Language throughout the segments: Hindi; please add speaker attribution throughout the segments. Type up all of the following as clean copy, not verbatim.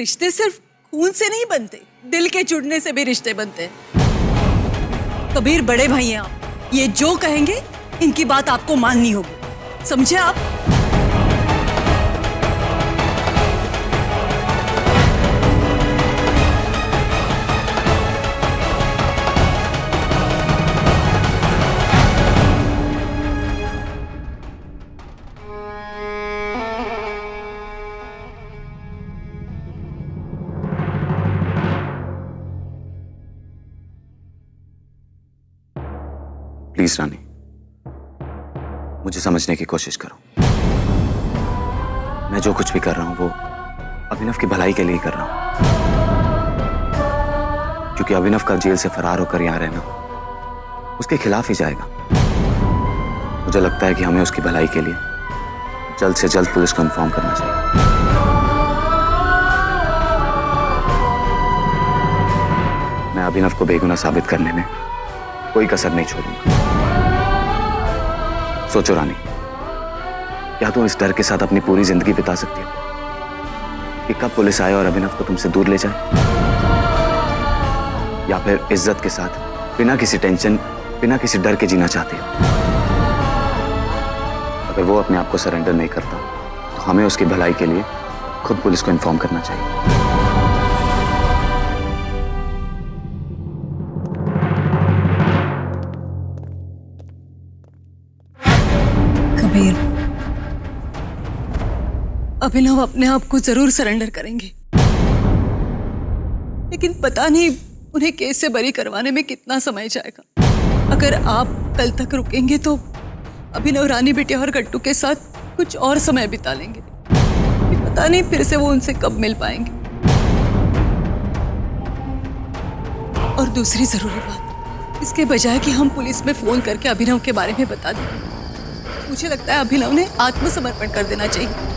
Speaker 1: रिश्ते सिर्फ खून से नहीं बनते, दिल के जुड़ने से भी रिश्ते बनते हैं। कबीर बड़े भाई हैं आप, ये जो कहेंगे इनकी बात आपको माननी होगी, समझे आप?
Speaker 2: प्लीज रानी, मुझे समझने की कोशिश करो। मैं जो कुछ भी कर रहा हूं वो अभिनव की भलाई के लिए कर रहा हूं, क्योंकि अभिनव का जेल से फरार होकर यहां रहना उसके खिलाफ ही जाएगा। मुझे लगता है कि हमें उसकी भलाई के लिए जल्द से जल्द पुलिस को इन्फॉर्म करना चाहिए। मैं अभिनव को बेगुनाह साबित करने में कोई कसर नहीं छोड़ूंगा। सोचो रानी, क्या तुम इस डर के साथ अपनी पूरी जिंदगी बिता सकती हो कि कब पुलिस आए और अभिनव को तुमसे दूर ले जाए, या फिर इज्जत के साथ बिना किसी टेंशन, बिना किसी डर के जीना चाहती हो? अगर वो अपने आप को सरेंडर नहीं करता तो हमें उसकी भलाई के लिए खुद पुलिस को इन्फॉर्म करना चाहिए।
Speaker 1: कबीर, अभिनव अपने आप को जरूर सरेंडर करेंगे, लेकिन पता नहीं उन्हें केस से बरी करवाने में कितना समय जाएगा। अगर आप कल तक रुकेंगे तो अभिनव रानी बिटिया और गट्टू के साथ कुछ और समय बिता लेंगे। पता नहीं फिर से वो उनसे कब मिल पाएंगे। और दूसरी जरूरी बात, इसके बजाय कि हम पुलिस में फोन करके अभिनव के बारे में बता दें, मुझे लगता है अभिनव ने आत्मसमर्पण कर देना चाहिए।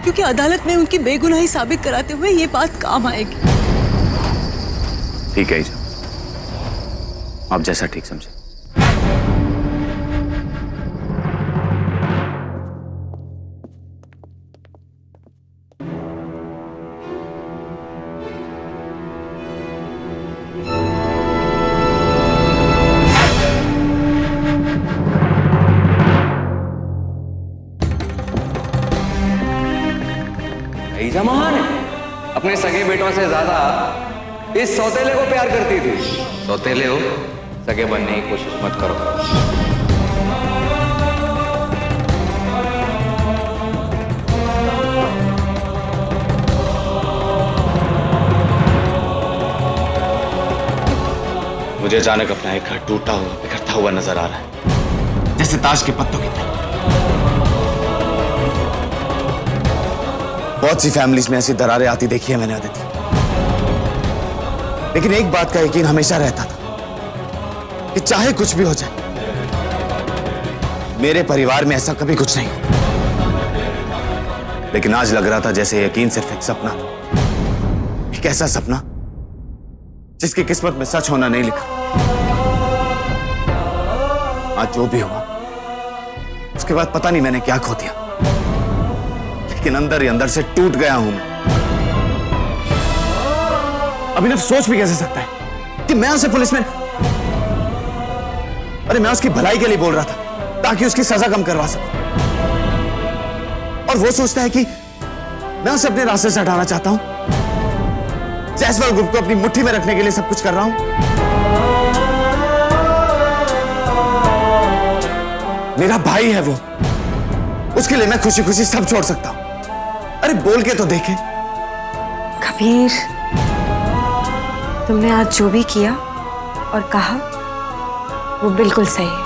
Speaker 1: क्योंकि अदालत में उनकी बेगुनाही साबित कराते हुए ये बात काम आएगी।
Speaker 2: ठीक है, आप जैसा ठीक समझे।
Speaker 3: जमान अपने सगे बेटों से ज्यादा इस सौतेले को प्यार करती थी। सौतेले हो, सगे बनने की कोशिश मत करो।
Speaker 2: मुझे अचानक अपना एक घर टूटा हुआ, बिखरता हुआ नजर आ रहा है, जैसे ताश के पत्तों की तरह। बहुत सी फैमिलीज में ऐसी दरारें आती देखी है मैंने आदित्य, लेकिन एक बात का यकीन हमेशा रहता था कि चाहे कुछ भी हो जाए, मेरे परिवार में ऐसा कभी कुछ नहीं। लेकिन आज लग रहा था जैसे यकीन सिर्फ एक सपना था, एक ऐसा सपना जिसकी किस्मत में सच होना नहीं लिखा। आज जो भी हुआ उसके बाद पता नहीं मैंने क्या खो दिया, लेकिन अंदर ही अंदर से टूट गया हूं मैं। अभिनव सोच भी कैसे सकता है कि मैं उसे पुलिस में, अरे मैं उसकी भलाई के लिए बोल रहा था ताकि उसकी सजा कम करवा सकूं, और वो सोचता है कि मैं उसे अपने रास्ते से हटाना चाहता हूं, जायसवाल ग्रुप को अपनी मुट्ठी में रखने के लिए सब कुछ कर रहा हूं। मेरा भाई है वो, उसके लिए मैं खुशी खुशी सब छोड़ सकता हूं। अरे बोल के तो देखे।
Speaker 4: कबीर, तुमने आज जो भी किया और कहा वो बिल्कुल सही है।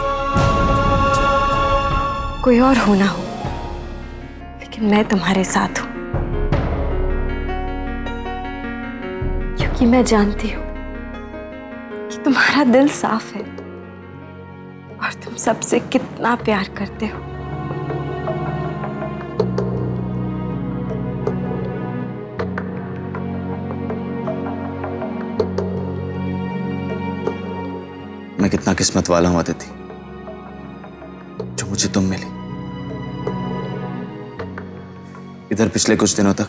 Speaker 4: कोई और हो ना हो, लेकिन मैं तुम्हारे साथ हूं, क्योंकि मैं जानती हूं कि तुम्हारा दिल साफ है और तुम सबसे कितना प्यार करते हो।
Speaker 2: मैं कितना किस्मत वाला हूं अदिति, जो मुझे तुम मिली। इधर पिछले कुछ दिनों तक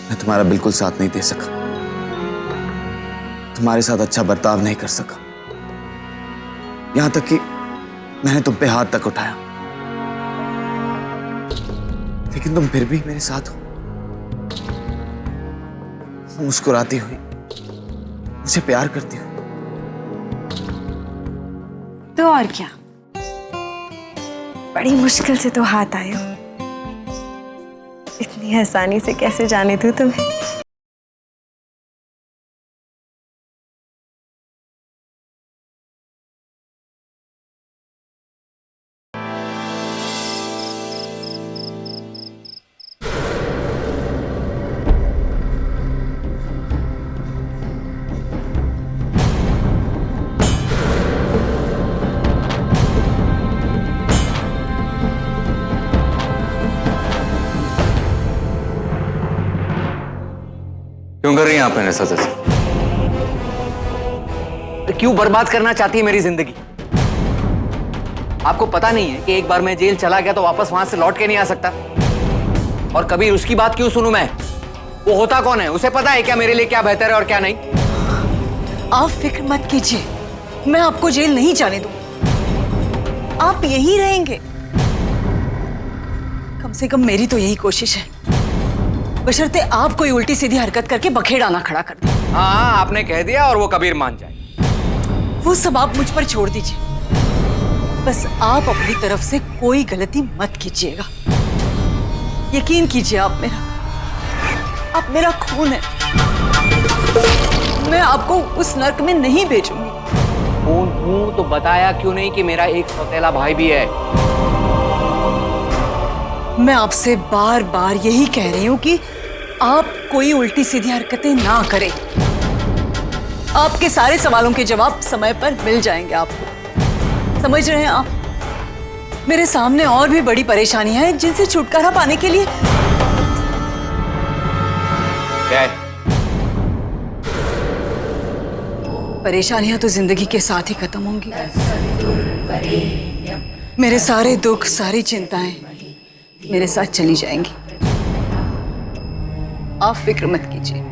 Speaker 2: मैं तुम्हारा बिल्कुल साथ नहीं दे सका, तुम्हारे साथ अच्छा बर्ताव नहीं कर सका, यहां तक कि मैंने तुम पे हाथ तक उठाया, लेकिन तुम फिर भी मेरे साथ हो, मुस्कुराती हुई, मुझे प्यार करती हुई।
Speaker 4: तो और क्या, बड़ी मुश्किल से तो हाथ आए हो, इतनी आसानी से कैसे जाने दूं तुम्हें।
Speaker 3: क्यों कर रही हैं आप मेरे साथ ऐसे? क्यों बर्बाद करना चाहती है मेरी जिंदगी? आपको पता नहीं है कि एक बार मैं जेल चला गया तो वापस वहां से लौट के नहीं आ सकता? और कभी उसकी बात क्यों सुनूं मैं? वो होता कौन है? उसे पता है क्या मेरे लिए क्या बेहतर है और क्या नहीं?
Speaker 1: आप फिक्र मत कीजिए, मैं आपको जेल नहीं जाने दूंगी, आप यहीं रहेंगे। कम से कम मेरी तो यही कोशिश है, बशर्ते आप कोई उल्टी सीधी हरकत करके बखेड़ा ना खड़ा कर दे।
Speaker 3: हाँ, आपने कह दिया और वो कबीर मान जाए।
Speaker 1: वो सब आप मुझ पर छोड़ दीजिए, बस आप अपनी तरफ से कोई गलती मत कीजिएगा। यकीन कीजिए, आप मेरा खून है, मैं आपको उस नर्क में नहीं भेजूंगी।
Speaker 3: खून हूं तो बताया क्यों नहीं कि मेरा एक सौतेला भाई भी है?
Speaker 1: मैं आपसे बार बार यही कह रही हूं कि आप कोई उल्टी सीधी हरकतें ना करें। आपके सारे सवालों के जवाब समय पर मिल जाएंगे आपको। समझ रहे हैं आप? मेरे सामने और भी बड़ी परेशानियां हैं जिनसे छुटकारा पाने के लिए
Speaker 3: क्या है?
Speaker 1: परेशानियां तो जिंदगी के साथ ही खत्म होंगी। मेरे सारे दुख, सारी चिंताएं मेरे साथ चली जाएंगी। आप फिक्र मत कीजिए।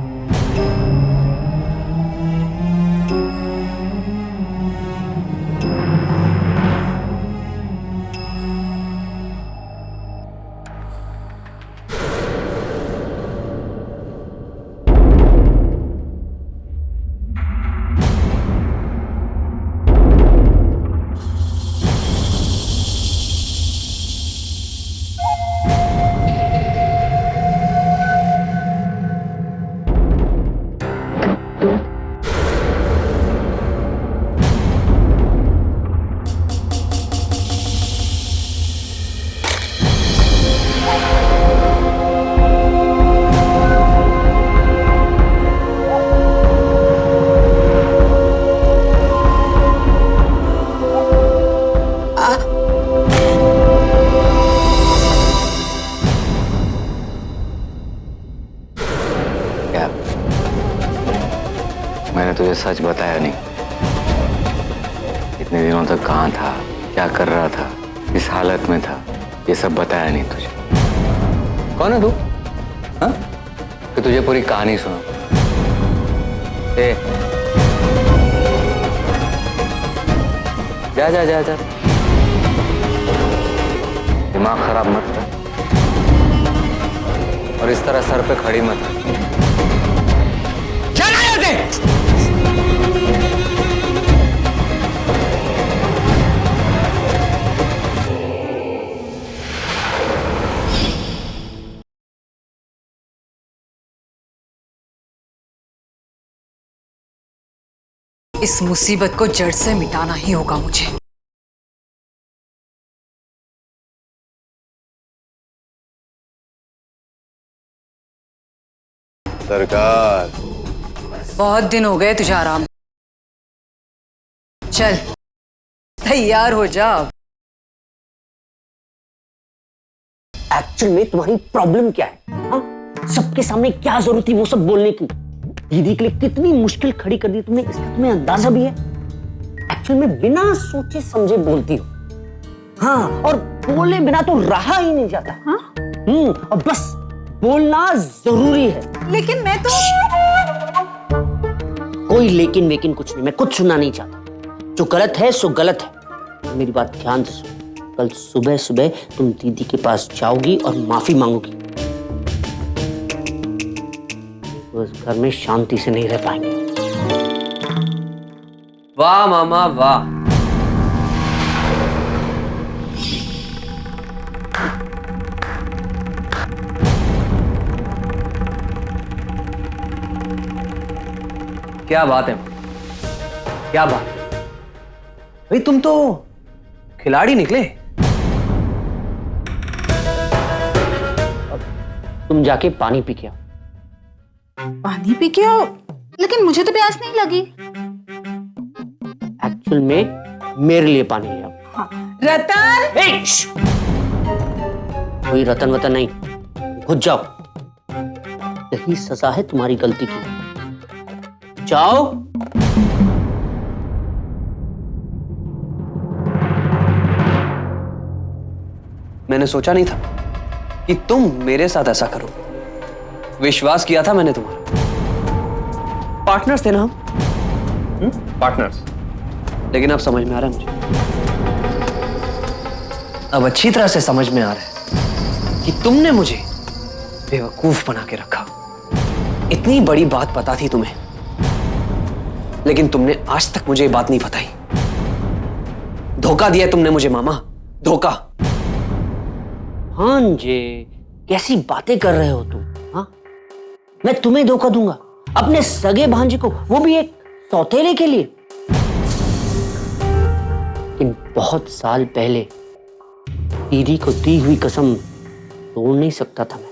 Speaker 3: क्या? मैंने तुझे सच बताया नहीं? इतने दिनों तक कहाँ था, क्या कर रहा था, किस हालत में था, ये सब बताया नहीं तुझे। कौन है तू? हाँ? कि तुझे पूरी कहानी सुना। जा जा जा जा, दिमाग खराब मत कर और इस तरह सर पे खड़ी मत कर। चल यहाँ से!
Speaker 1: इस मुसीबत को जड़ से मिटाना ही होगा मुझे।
Speaker 2: सरकार,
Speaker 1: बहुत दिन हो गए तुझे आराम। चल तैयार हो जा।
Speaker 5: एक्चुअल में तुम्हारी प्रॉब्लम क्या है? हाँ, सबके सामने क्या जरूरत थी वो सब बोलने की? दीदी के लिए कितनी मुश्किल खड़ी कर दी तुमने, इसका तुम्हें अंदाजा भी है? एक्चुअल में बिना सोचे समझे बोलती हो। हाँ, और बोले बिना तो रहा ही नहीं जाता। हाँ, और बस बोलना जरूरी है।
Speaker 1: लेकिन मैं तो
Speaker 5: कोई लेकिन वेकिन कुछ नहीं, मैं कुछ सुनना नहीं चाहता। जो गलत है सो गलत है। मेरी बात ध्यान से सुनो। कल सुबह सुबह तुम दीदी के पास जाओगी और माफी मांगोगी। तो इस घर में शांति से नहीं रह पाएंगे।
Speaker 6: वाह मामा वाह। क्या बात है, क्या बात है भाई, तुम तो खिलाड़ी निकले।
Speaker 5: तुम जाके पानी पी के आओ।
Speaker 7: पानी पी के आओ? लेकिन मुझे तो प्यास नहीं लगी।
Speaker 5: एक्चुअल में मेरे लिए पानी ले आओ।
Speaker 7: हाँ। रतन!
Speaker 5: ए, श्श! कोई रतन वतन नहीं, खुद जाओ। यही सजा है तुम्हारी गलती की। जाओ।
Speaker 6: मैंने सोचा नहीं था कि तुम मेरे साथ ऐसा करो। विश्वास किया था मैंने तुम्हारा। पार्टनर्स थे ना हम, पार्टनर्स। लेकिन अब समझ में आ रहा है मुझे, अब अच्छी तरह से समझ में आ रहा है कि तुमने मुझे बेवकूफ बना के रखा। इतनी बड़ी बात पता थी तुम्हें, लेकिन तुमने आज तक मुझे ये बात नहीं बताई। धोखा दिया तुमने मुझे मामा, धोखा।
Speaker 5: हाँ जी, कैसी बातें कर रहे हो तुम? हाँ, मैं तुम्हें धोखा दूंगा? अपने सगे भांजे को, वो भी एक सौतेले के लिए? लेकिन बहुत साल पहले दीदी को दी हुई कसम तोड़ नहीं सकता था मैं।